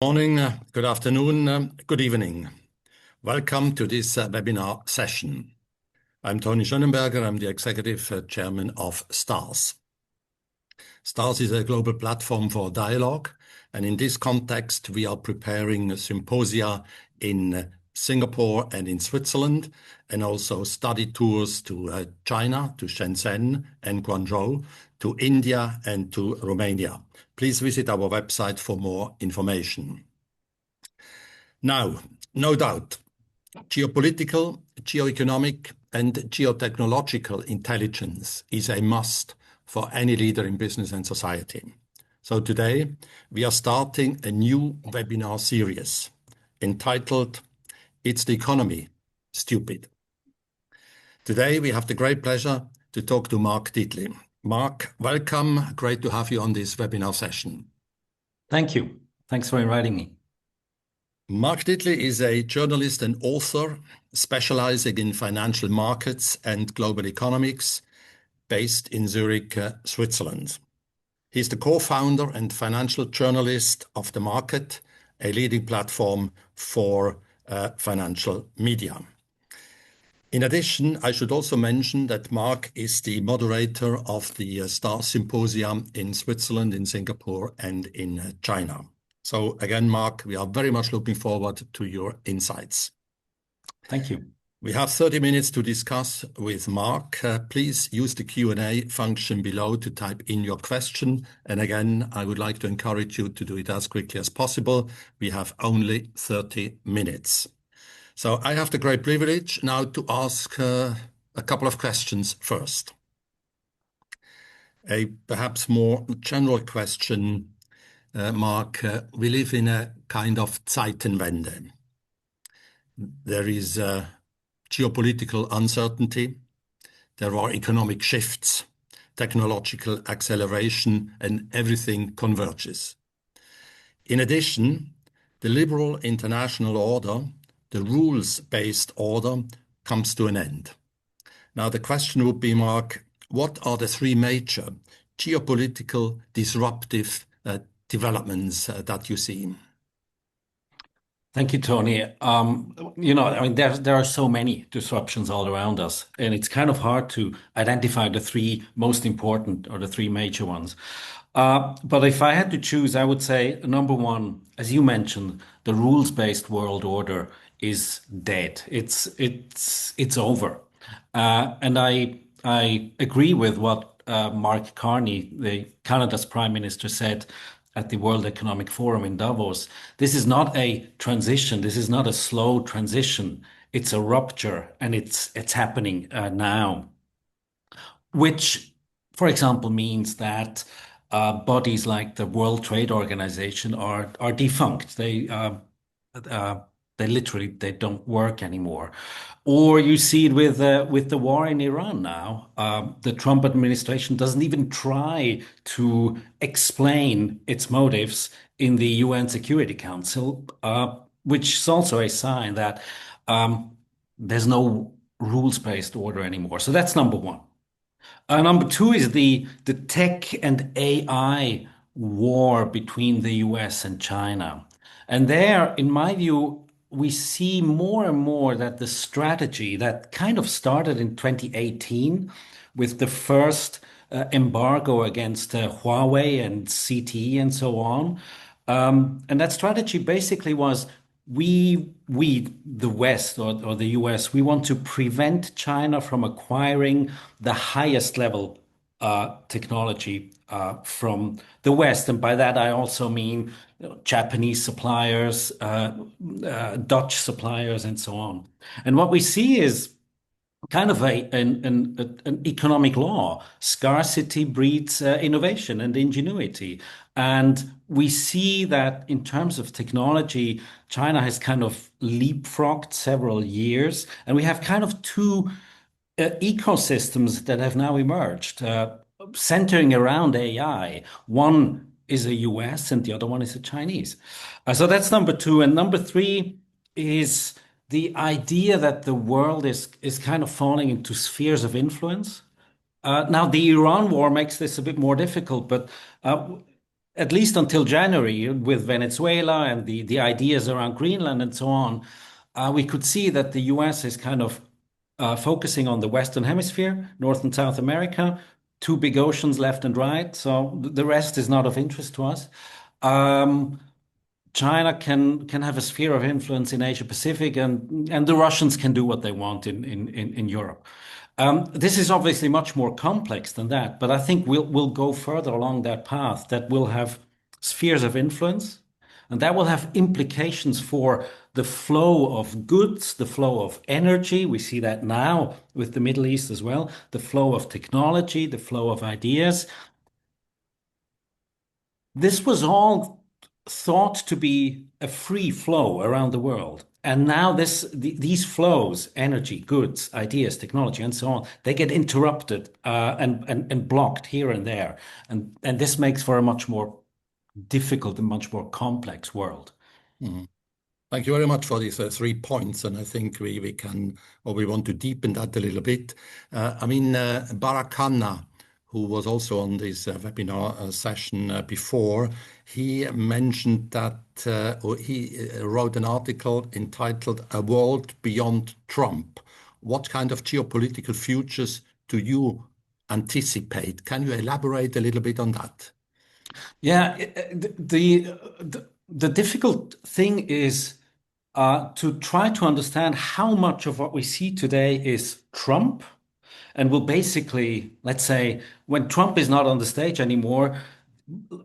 Morning, good afternoon, good evening. Welcome to this webinar session. I'm Toni SCHOENENBERGER. I'm the Executive Chairman of STARS. STARS is a global platform for dialogue, and in this context, we are preparing a symposia in Singapore and in Switzerland, and also study tours to China, to Shenzhen and Guangzhou, to India and to Romania. Please visit our website for more information. Now, no doubt, geopolitical, geoeconomic, and geotechnological intelligence is a must for any leader in business and society. So today, we are starting a new webinar series entitled, "It's the Economy, Stupid." Today, we have the great pleasure to talk to Mark DITTLI. Mark, welcome. Great to have you on this webinar session. Thank you. Thanks for inviting me. Mark DITTLI is a journalist and author specializing in financial markets and global economics, based in Zurich, Switzerland. He's the co-founder and financial journalist of The Market, a leading platform for financial media. In addition, I should also mention that Mark is the moderator of the STARS Symposium in Switzerland, in Singapore, and in China. So again, Mark, we are very much looking forward to your insights. Thank you. We have 30 minutes to discuss with Mark. Please use the Q&A function below to type in your question. And again, I would like to encourage you to do it as quickly as possible. We have only 30 minutes. So I have the great privilege now to ask a couple of questions first. A perhaps more general question, Mark. We live in a kind of Zeitenwende. There is geopolitical uncertainty. There are economic shifts, technological acceleration, and everything converges. In addition, the liberal international order, the rules-based order, comes to an end. Now, the question would be, Mark, what are the three major geopolitical disruptive developments that you see? Thank you, Tony. There are so many disruptions all around us, and it's kind of hard to identify the three most important or the three major ones. But if I had to choose, I would say number one, as you mentioned, the rules-based world order is dead. It's over. And I agree with what Mark Carney, Canada's Prime Minister, said at the World Economic Forum in Davos. This is not a transition. This is not a slow transition. It's a rupture, and it's happening now. Which, for example, means that bodies like the World Trade Organization are defunct. They literally don't work anymore. Or you see it with the war in Iran now. The Trump administration doesn't even try to explain its motives in the UN Security Council, which is also a sign that there's no rules-based order anymore. So that's number one. Number two is the tech and AI war between the US and China. And there, in my view, we see more and more that the strategy that kind of started in 2018 with the first embargo against Huawei and CTE and so on. And that strategy basically was we the West or the US, we want to prevent China from acquiring the highest level technology from the West. And by that, I also mean Japanese suppliers, Dutch suppliers, and so on. And what we see is kind of an economic law. Scarcity breeds innovation and ingenuity. And we see that in terms of technology, China has kind of leapfrogged several years. And we have kind of two ecosystems that have now emerged, centering around AI. One is a US and the other one is a Chinese. So that's number two. And number three is the idea that the world is kind of falling into spheres of influence. Now, the Iran war makes this a bit more difficult, but at least until January, with Venezuela and the ideas around Greenland and so on, we could see that the US is kind of focusing on the Western Hemisphere, North and South America, two big oceans left and right. So the rest is not of interest to us. Um, China can have a sphere of influence in Asia Pacific, and the Russians can do what they want in Europe. This is obviously much more complex than that, but I think we'll go further along that path that will have spheres of influence, and that will have implications for the flow of goods, the flow of energy. We see that now with the Middle East as well, the flow of technology, the flow of ideas. This was all thought to be a free flow around the world. And now these flows, energy, goods, ideas, technology, and so on, they get interrupted and blocked here and there. And this makes for a much more difficult and much more complex world. Mhm. Thank you very much for these 3 points, and I think we can, or we want to deepen that a little bit. Barack Khanna, who was also on this webinar session before, he mentioned that, or he wrote an article entitled "A World Beyond Trump." What kind of geopolitical futures do you anticipate? Can you elaborate a little bit on that? Yeah, the difficult thing is to try to understand how much of what we see today is Trump and will basically, let's say, when Trump is not on the stage anymore,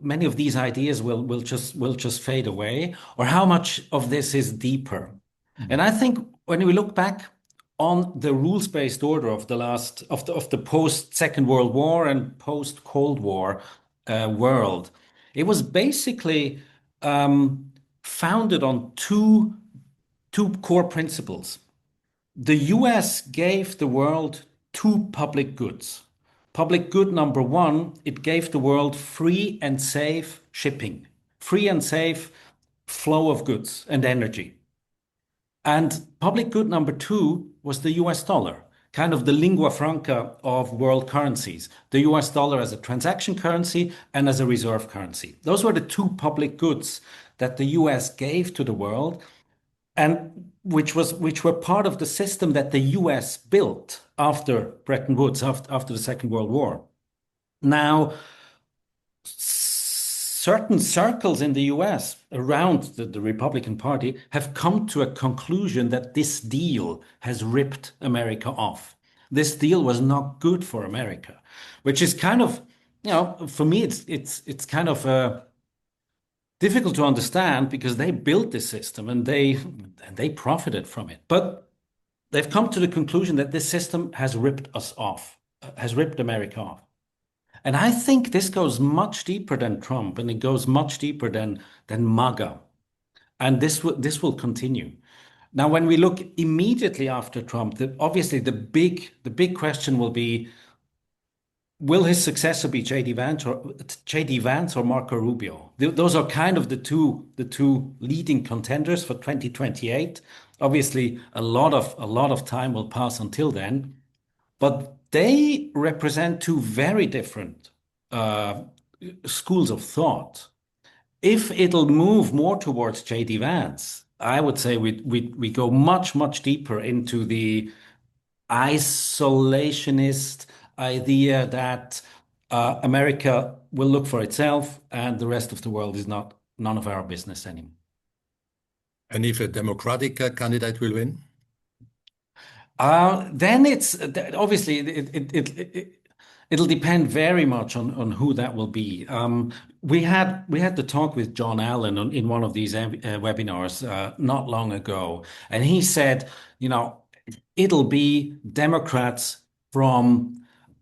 many of these ideas will just fade away, or how much of this is deeper. And I think when we look back on the rules-based order of the last of the post Second World War and post Cold War world, it was basically founded on two core principles. The US gave the world two public goods. Public good number one, it gave the world free and safe shipping, free and safe flow of goods and energy. And public good number two was the US dollar, kind of the lingua franca of world currencies. The US dollar as a transaction currency and as a reserve currency. Those were the two public goods that the US gave to the world, and which were part of the system that the US built after Bretton Woods, after the Second World War. Now, certain circles in the US around the Republican Party have come to a conclusion that this deal has ripped America off. This deal was not good for America, which is kind of, for me, it's kind of difficult to understand because they built this system and they profited from it. But they've come to the conclusion that this system has ripped us off, has ripped America off. And I think this goes much deeper than Trump, and it goes much deeper than MAGA. And this will continue. Now, when we look immediately after Trump, obviously the big question will be, will his successor be JD Vance or Marco Rubio? Those are kind of the two leading contenders for 2028. Obviously, a lot of time will pass until then, but they represent two very different schools of thought. If it'll move more towards JD Vance, I would say we go much deeper into the isolationist idea that America will look for itself and the rest of the world is none of our business anymore. And if a Democratic candidate will win? Then it's obviously it'll depend very much on who that will be. We had the talk with John Allen in one of these webinars not long ago, and he said, it'll be Democrats from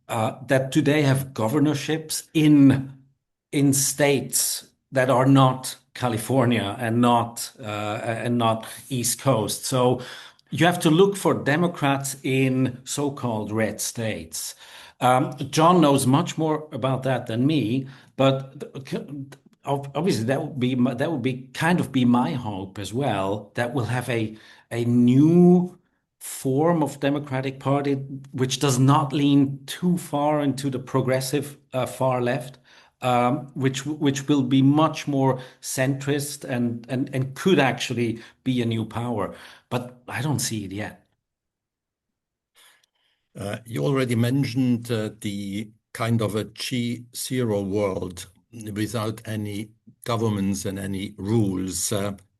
that today have governorships in states that are not California and not East Coast. So you have to look for Democrats in so-called red states. John knows much more about that than me, but obviously that would be kind of be my hope as well. That we'll have a new form of Democratic Party which does not lean too far into the progressive far left, which will be much more centrist and could actually be a new power. But I don't see it yet. You already mentioned the kind of a G0 world without any governments and any rules.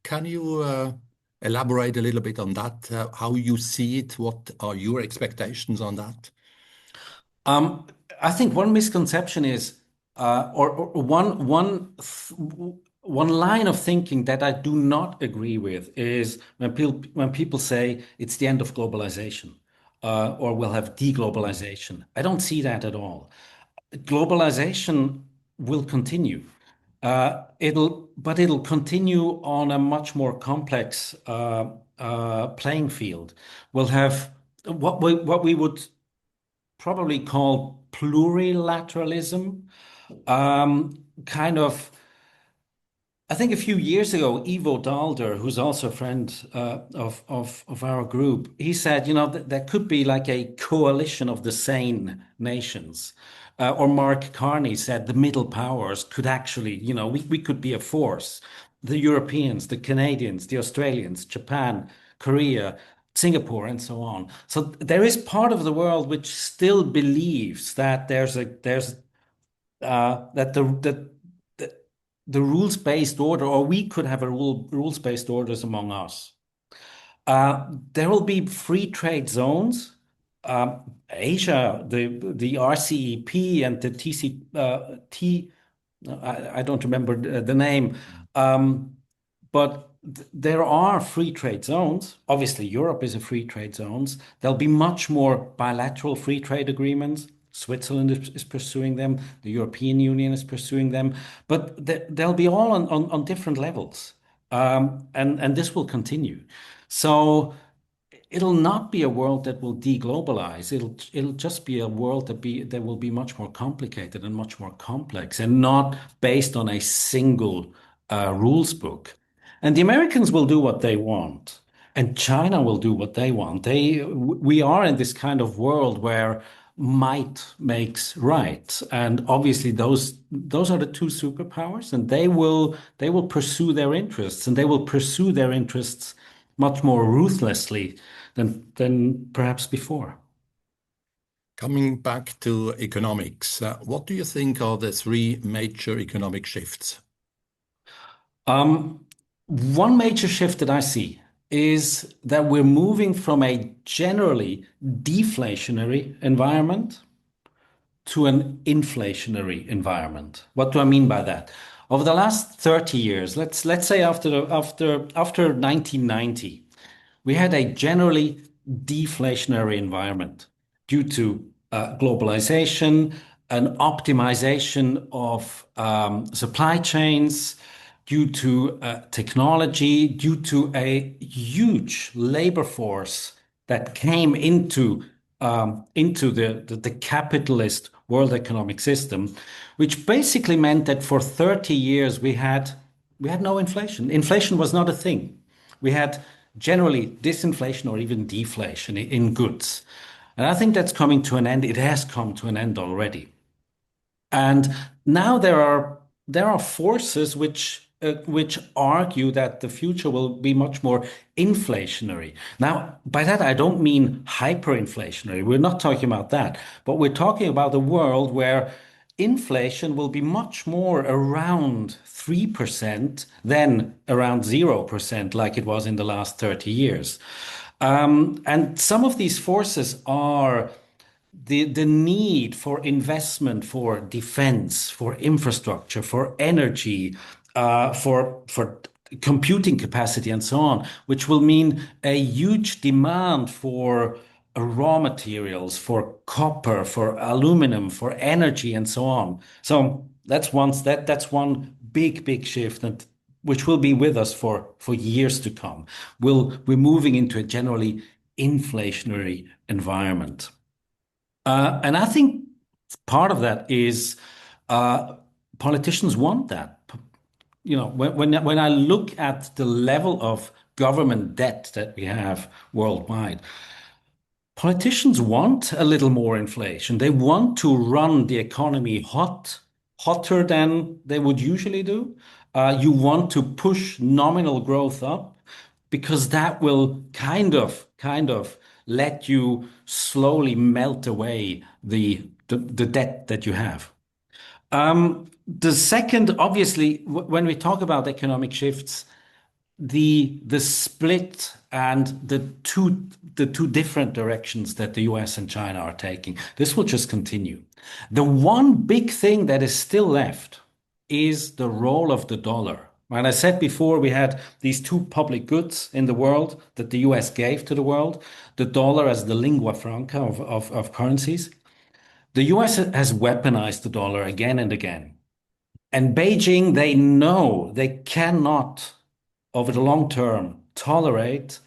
Can you elaborate a little bit on that? How you see it? What are your expectations on that? Um, I think one misconception is, or one line of thinking that I do not agree with is when people say it's the end of globalization, or we'll have deglobalization. I don't see that at all. Globalization will continue. But it'll continue on a much more complex playing field. We'll have what we would probably call plurilateralism. Kind of, I think a few years ago, Ivo Daalder, who's also a friend of our group, he said, you know, there could be like a coalition of the sane nations. Or Mark Carney said the middle powers could actually, you know, we could be a force. The Europeans, the Canadians, the Australians, Japan, Korea, Singapore, and so on. So there is part of the world which still believes that there's that the rules-based order, or we could have a rules-based orders among us. There will be free trade zones. Asia, the RCEP and the I don't remember the name, but there are free trade zones. Obviously, Europe is a free trade zones. There'll be much more bilateral free trade agreements. Switzerland is pursuing them. The European Union is pursuing them, but they'll be all on different levels, and this will continue. So it'll not be a world that will deglobalize. It'll just be a world that will be much more complicated and much more complex, and not based on a single rules book. And the Americans will do what they want, and China will do what they want. We are in this kind of world where might makes right, and obviously those are the two superpowers, and they will pursue their interests, and they will pursue their interests much more ruthlessly than perhaps before. Coming back to economics, what do you think are the three major economic shifts? One major shift that I see is that we're moving from a generally deflationary environment to an inflationary environment. What do I mean by that? Over the last 30 years, let's say after 1990, we had a generally deflationary environment due to globalization, an optimization of supply chains, due to technology, due to a huge labor force that came into the capitalist world economic system, which basically meant that for 30 years we had no inflation. Inflation was not a thing. We had generally disinflation or even deflation in goods. And I think that's coming to an end. It has come to an end already. And now there are forces which argue that the future will be much more inflationary. Now, by that I don't mean hyperinflationary. We're not talking about that, but we're talking about a world where inflation will be much more around 3% than around 0% like it was in the last 30 years. And some of these forces are the need for investment for defense, for infrastructure, for energy, for computing capacity, and so on, which will mean a huge demand for raw materials, for copper, for aluminum, for energy, and so on. So that's one big shift, and which will be with us for years to come. We're moving into a generally inflationary environment. And I think part of that is politicians want that. You know, when I look at the level of government debt that we have worldwide, politicians want a little more inflation. They want to run the economy hot, hotter than they would usually do. You want to push nominal growth up because that will kind of let you slowly melt away the debt that you have. The second, obviously, when we talk about economic shifts, the split and the two different directions that the US and China are taking, this will just continue. The one big thing that is still left is the role of the dollar. And I said before, we had these two public goods in the world that the US gave to the world, the dollar as the lingua franca of currencies. The US has weaponized the dollar again and again. And Beijing, they know they cannot, over the long term, tolerate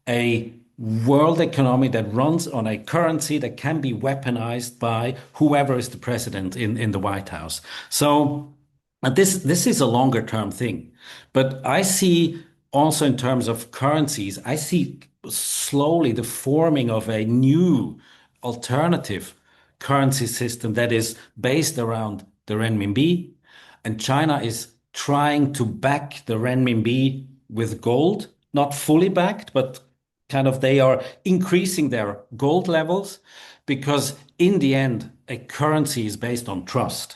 a world economy that runs on a currency that can be weaponized by whoever is the president in the White House. So this is a longer term thing. But I see also in terms of currencies, I see slowly the forming of a new alternative currency system that is based around the renminbi. And China is trying to back the renminbi with gold, not fully backed, but kind of they are increasing their gold levels because in the end, a currency is based on trust.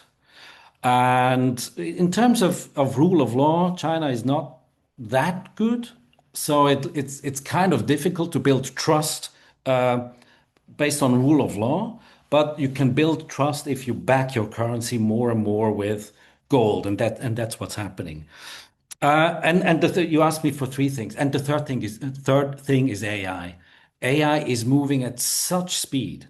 And in terms of rule of law, China is not that good. So it's kind of difficult to build trust based on rule of law, but you can build trust if you back your currency more and more with gold, and that's what's happening. You asked me for three things, and the third thing is AI. AI is moving at such speed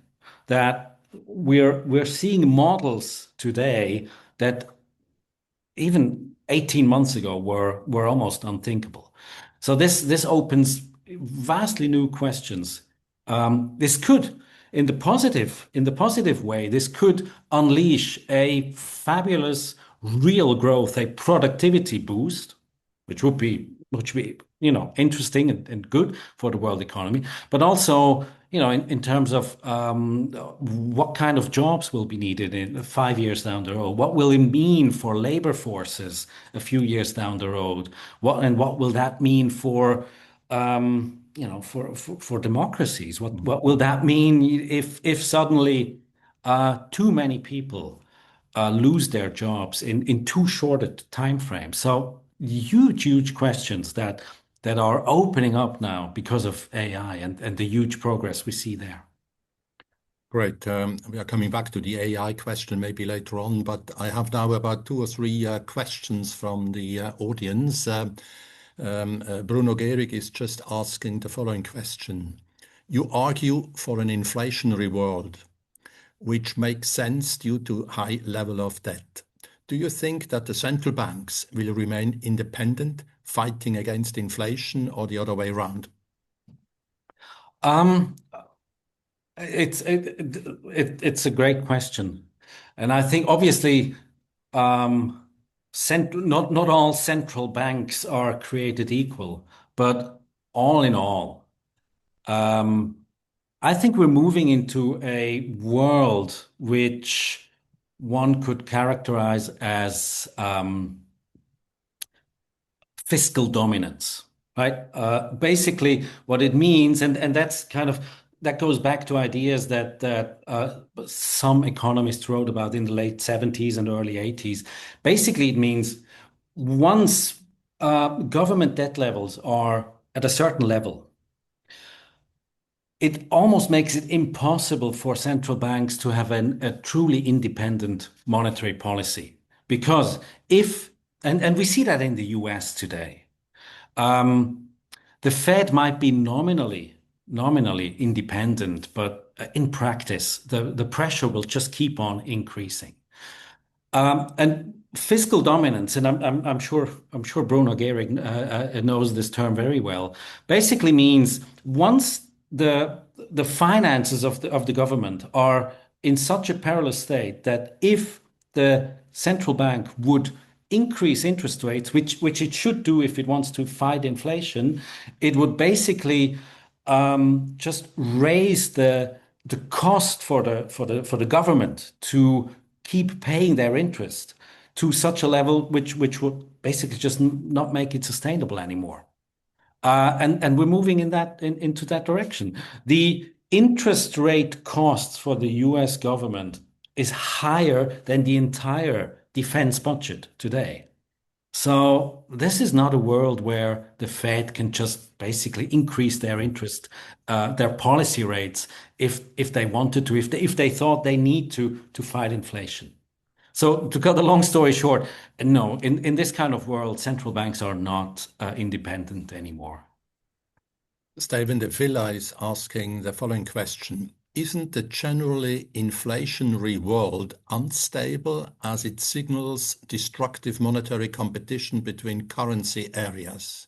that we're seeing models today that even 18 months ago were almost unthinkable. So this opens vastly new questions. This could, in the positive way, this could unleash a fabulous real growth, a productivity boost, which would be interesting and good for the world economy, but also in terms of what kind of jobs will be needed in 5 years down the road. What will it mean for labor forces a few years down the road? What will that mean for for democracies? What will that mean if suddenly too many people lose their jobs in too short a time frame? So huge questions that are opening up now because of AI and the huge progress we see there. Great. We are coming back to the AI question maybe later on, but I have now about two or three questions from the audience. Bruno Gehrig is just asking the following question. You argue for an inflationary world, which makes sense due to high level of debt. Do you think that the central banks will remain independent, fighting against inflation, or the other way around? Um, it's a great question, and I think obviously not all central banks are created equal, but all in all, um, I think we're moving into a world which one could characterize as fiscal dominance, right? Basically, what it means, and that goes back to ideas that some economists wrote about in the late 70s and early 80s. Basically, it means once government debt levels are at a certain level, it almost makes it impossible for central banks to have a truly independent monetary policy. Because and we see that in the US today, um, the Fed might be nominally independent, but in practice, the pressure will just keep on increasing. And fiscal dominance, and I'm sure Bruno Gehrig knows this term very well. Basically means once the finances of the government are in such a perilous state that if the central bank would increase interest rates, which it should do if it wants to fight inflation, it would basically just raise the cost for the government to keep paying their interest. to such a level which would basically just not make it sustainable anymore. And we're moving into that direction. The interest rate costs for the US government is higher than the entire defense budget today. So this is not a world where the Fed can just basically increase their their policy rates if they wanted to, if they thought they need to fight inflation. So to cut a long story short, no, in this kind of world, central banks are not independent anymore. Zeitenwende Villa is asking the following question. Isn't the generally inflationary world unstable as it signals destructive monetary competition between currency areas?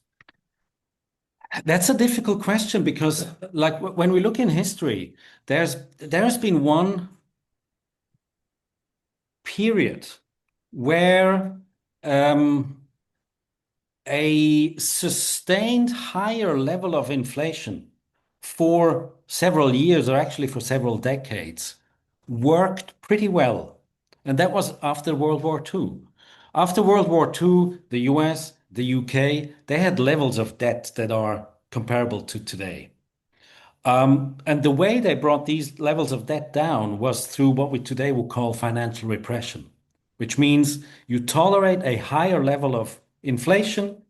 That's a difficult question because, like, when we look in history, there's been one period where a sustained higher level of inflation for several years, or actually for several decades, worked pretty well. And that was after World War II. After World War II, the US, the UK, they had levels of debt that are comparable to today. And the way they brought these levels of debt down was through what we today would call financial repression, which means you tolerate a higher level of inflation,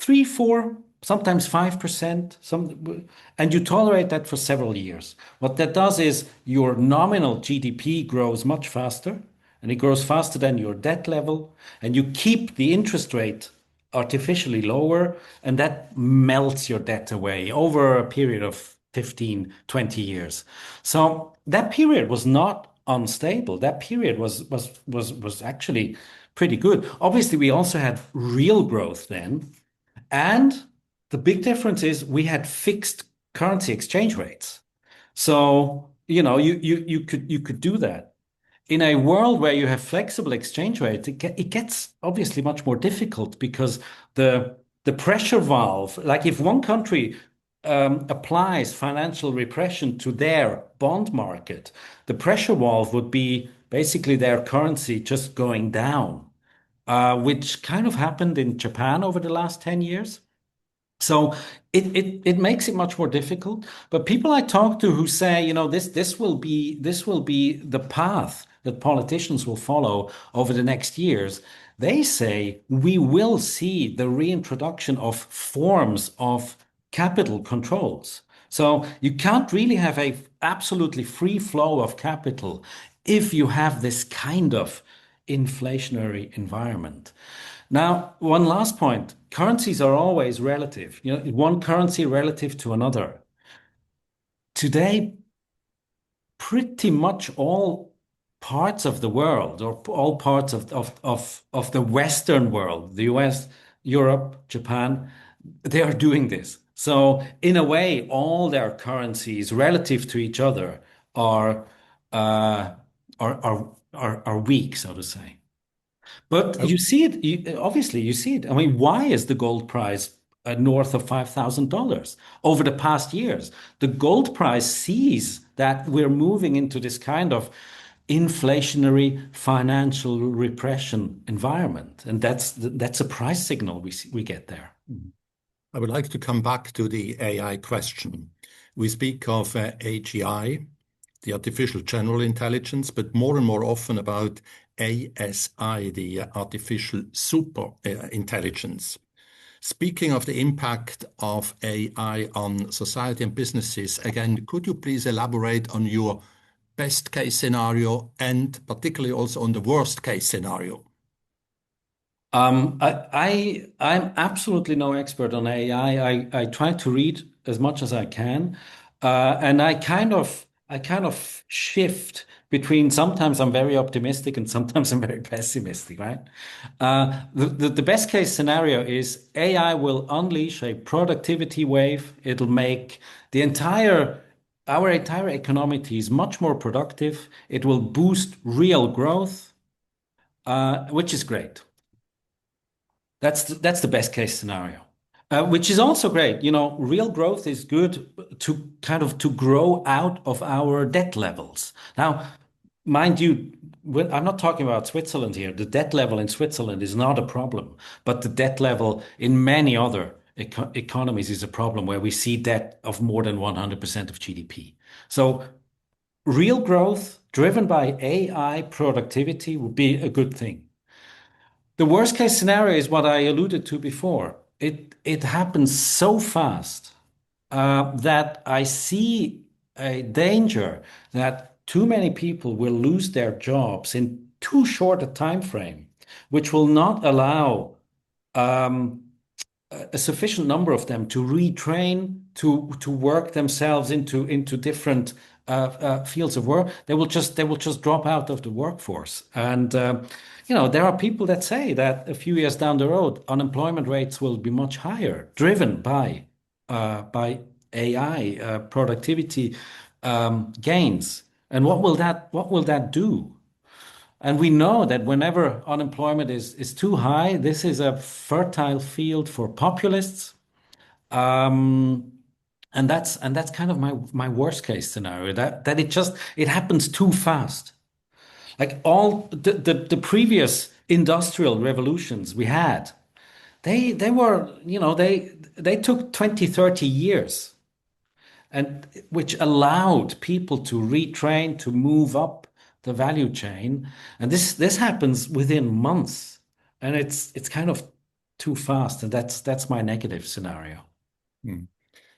3, 4, sometimes 5%, and you tolerate that for several years. What that does is your nominal GDP grows much faster, and it grows faster than your debt level, and you keep the interest rate artificially lower, and that melts your debt away over a period of 15, 20 years. So that period was not unstable. That period was actually pretty good. Obviously, we also had real growth then. And the big difference is we had fixed currency exchange rates. So, you could do that. In a world where you have flexible exchange rates, it gets obviously much more difficult because the pressure valve, like if one country applies financial repression to their bond market, the pressure valve would be basically their currency just going down, which kind of happened in Japan over the last 10 years. So it makes it much more difficult. But people I talk to who say, this will be the path that politicians will follow over the next years. They say we will see the reintroduction of forms of capital controls. So you can't really have a absolutely free flow of capital if you have this kind of inflationary environment. Now, one last point. Currencies are always relative, one currency relative to another. Today, pretty much all parts of the world, or all parts of the Western world, the US, Europe, Japan, they are doing this. So in a way, all their currencies relative to each other are weak, so to say. But you see it, obviously, you see it. I mean, why is the gold price north of $5,000 over the past years? The gold price sees that we're moving into this kind of inflationary financial repression environment. And that's a price signal we get there. I would like to come back to the AI question. We speak of AGI, the artificial general intelligence, but more and more often about ASI, the artificial super intelligence. Speaking of the impact of AI on society and businesses, again, could you please elaborate on your best case scenario and particularly also on the worst case scenario? I'm absolutely no expert on AI. I try to read as much as I can, and I kind of shift between sometimes I'm very optimistic and sometimes I'm very pessimistic, right? The best case scenario is AI will unleash a productivity wave. It'll make our entire economy is much more productive. It will boost real growth, which is great. That's the best case scenario, which is also great. Real growth is good to grow out of our debt levels. Now, mind you, I'm not talking about Switzerland here. The debt level in Switzerland is not a problem, but the debt level in many other economies is a problem where we see debt of more than 100% of GDP. So real growth driven by AI productivity would be a good thing. The worst case scenario is what I alluded to before. It happens so fast that I see a danger that too many people will lose their jobs in too short a time frame, which will not allow um, a sufficient number of them to retrain to work themselves into different fields of work. They will just drop out of the workforce. And there are people that say that a few years down the road, unemployment rates will be much higher, driven by AI productivity gains. And what will that do? And we know that whenever unemployment is too high, this is a fertile field for populists. Um, and that's kind of my worst case scenario, that it happens too fast. Like all the previous industrial revolutions we had, they were, they took 20, 30 years, and which allowed people to retrain, to move up the value chain. And this happens within months, and it's kind of too fast, and that's my negative scenario. Hmm.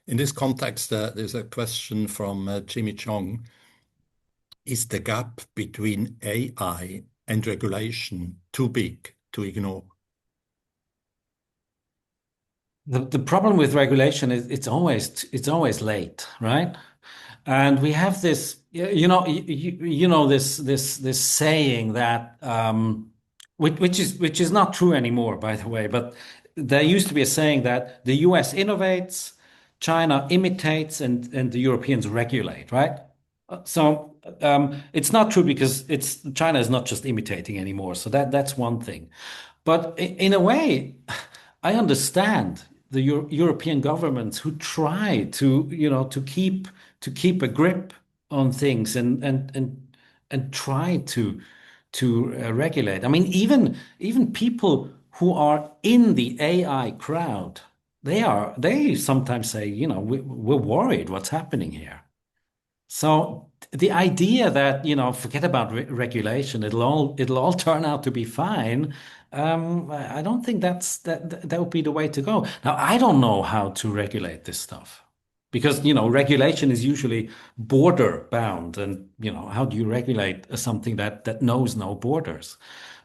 In this context, there's a question from Jimmy Chong. Is the gap between AI and regulation too big to ignore? The problem with regulation is it's always late, right? And we have this, this saying that, which is not true anymore, by the way. But there used to be a saying that the U.S. innovates, China imitates, and the Europeans regulate, right? So it's not true, because it's China is not just imitating anymore. So that's one thing. But in a way, I understand the European governments who try to keep a grip on things, and try to regulate. I mean, even people who are in the AI crowd, they sometimes say, we're worried what's happening here. So the idea that, forget about regulation, it'll all turn out to be fine. I don't think that would be the way to go. Now, I don't know how to regulate this stuff, because, regulation is usually border bound, and, how do you regulate something that knows no borders?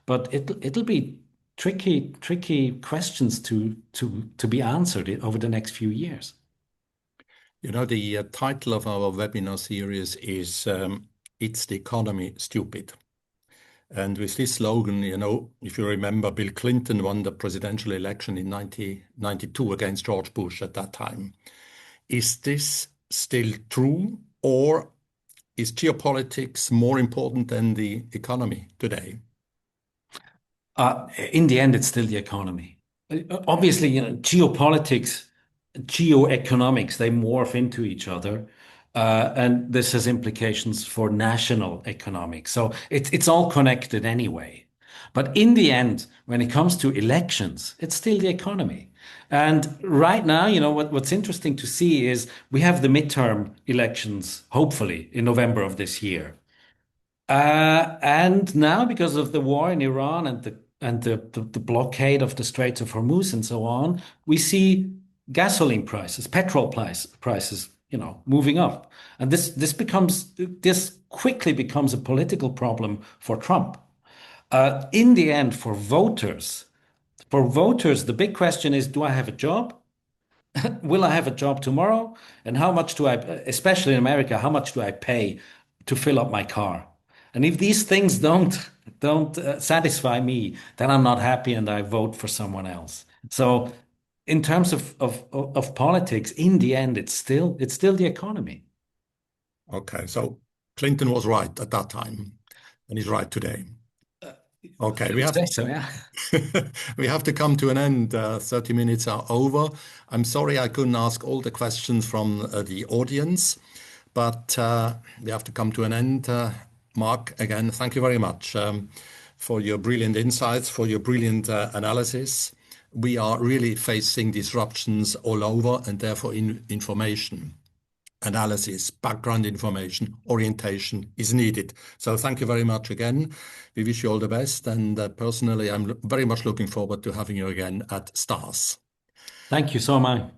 But it'll be tricky questions to be answered over the next few years. The title of our webinar series is It's the Economy Stupid? And with this slogan, if you remember, Bill Clinton won the presidential election in 1992 against George Bush at that time. Is this still true, or is geopolitics more important than the economy today? In the end, it's still the economy. Obviously, geopolitics, geoeconomics, they morph into each other. And this has implications for national economics. So it's all connected anyway. But in the end, when it comes to elections, it's still the economy. And right now, what's interesting to see is we have the midterm elections, hopefully in November of this year. And now, because of the war in Iran, and the blockade of the Straits of Hormuz and so on, we see gasoline prices, petrol prices, moving up. And this quickly becomes a political problem for Trump. In the end, for voters, the big question is, do I have a job? Will I have a job tomorrow? And how much do I, especially in America, how much do I pay to fill up my car? And if these things don't satisfy me, then I'm not happy, and I vote for someone else. So, in terms of politics, in the end, it's still the economy. Okay, so Clinton was right at that time, and he's right today. Okay, I would say so, yeah. we have to come to an end. 30 minutes are over. I'm sorry I couldn't ask all the questions from the audience, but we have to come to an end. Mark, again, thank you very much for your brilliant insights, for your brilliant analysis. We are really facing disruptions all over, and therefore information, analysis, background information, orientation is needed. So thank you very much again. We wish you all the best. And personally, I'm very much looking forward to having you again at STARS. Thank you so much.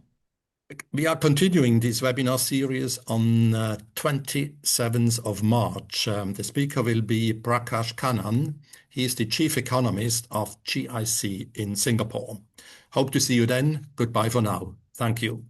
We are continuing this webinar series on 27th of March. The speaker will be Prakash Kannan. He is the chief economist of GIC in Singapore. Hope to see you then. Goodbye for now. Thank you.